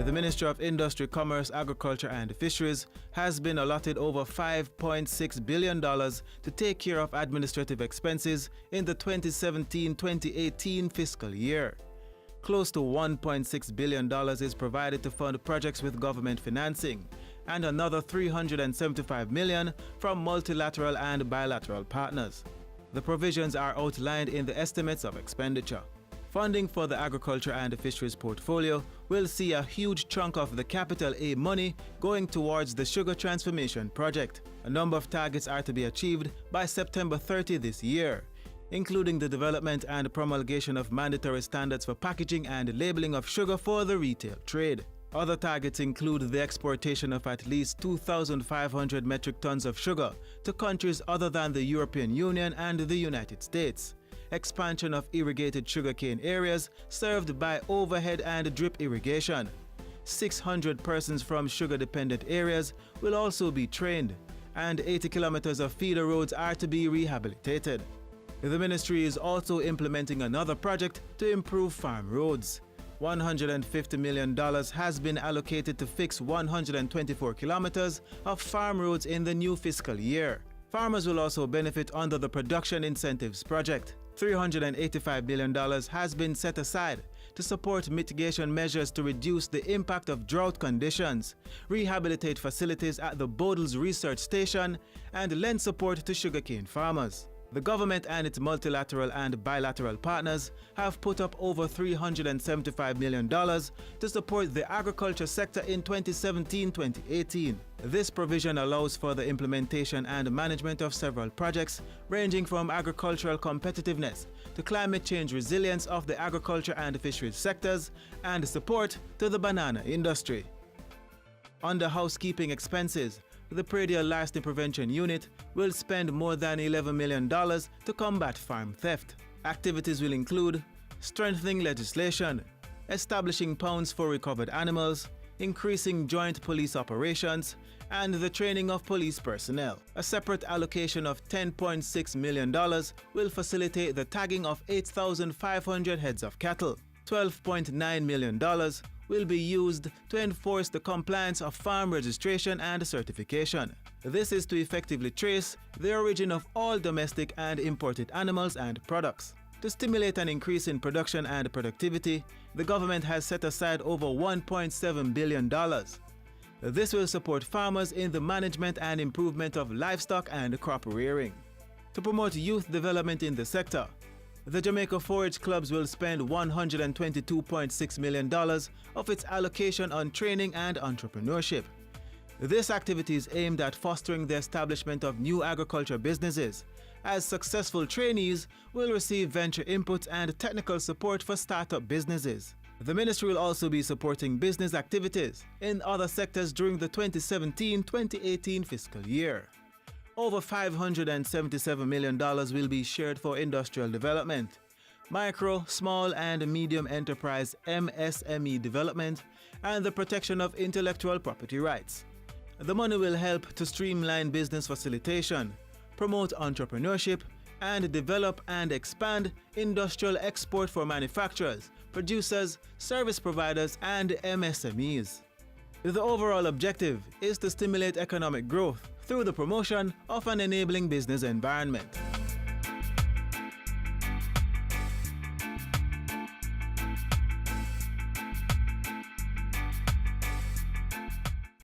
The Ministry of Industry, Commerce, Agriculture and Fisheries has been allotted over $5.6 billion to take care of administrative expenses in the 2017-2018 fiscal year. Close to $1.6 billion is provided to fund projects with government financing, and another $375 million from multilateral and bilateral partners. The provisions are outlined in the estimates of expenditure. Funding for the agriculture and fisheries portfolio will see a huge chunk of the Capital A money going towards the sugar transformation project. A number of targets are to be achieved by September 30 this year, including the development and promulgation of mandatory standards for packaging and labeling of sugar for the retail trade. Other targets include the exportation of at least 2,500 metric tons of sugar to countries other than the European Union and the United States, expansion of irrigated sugarcane areas served by overhead and drip irrigation. 600 persons from sugar-dependent areas will also be trained, and 80 kilometers of feeder roads are to be rehabilitated. The ministry is also implementing another project to improve farm roads. $150 million has been allocated to fix 124 kilometers of farm roads in the new fiscal year. Farmers will also benefit under the Production Incentives Project. $385 million has been set aside to support mitigation measures to reduce the impact of drought conditions, rehabilitate facilities at the Bodles Research Station, and lend support to sugarcane farmers. The government and its multilateral and bilateral partners have put up over $375 million to support the agriculture sector in 2017-2018. This provision allows for the implementation and management of several projects ranging from agricultural competitiveness to climate change resilience of the agriculture and fisheries sectors and support to the banana industry. Under housekeeping expenses, the Predial Larceny Prevention Unit will spend more than $11 million to combat farm theft. Activities will include strengthening legislation, establishing pounds for recovered animals, increasing joint police operations, and the training of police personnel. A separate allocation of $10.6 million will facilitate the tagging of 8,500 heads of cattle. $12.9 million will be used to enforce the compliance of farm registration and certification. This is to effectively trace the origin of all domestic and imported animals and products. To stimulate an increase in production and productivity, the government has set aside over $1.7 billion. This will support farmers in the management and improvement of livestock and crop rearing. To promote youth development in the sector, the Jamaica Forage Clubs will spend $122.6 million of its allocation on training and entrepreneurship. This activity is aimed at fostering the establishment of new agriculture businesses, as successful trainees will receive venture input and technical support for startup businesses. The ministry will also be supporting business activities in other sectors during the 2017-2018 fiscal year. Over $577 million will be shared for industrial development, micro, small and medium enterprise MSME development, and the protection of intellectual property rights. The money will help to streamline business facilitation, promote entrepreneurship, and develop and expand industrial export for manufacturers, producers, service providers, and MSMEs. The overall objective is to stimulate economic growth through the promotion of an enabling business environment.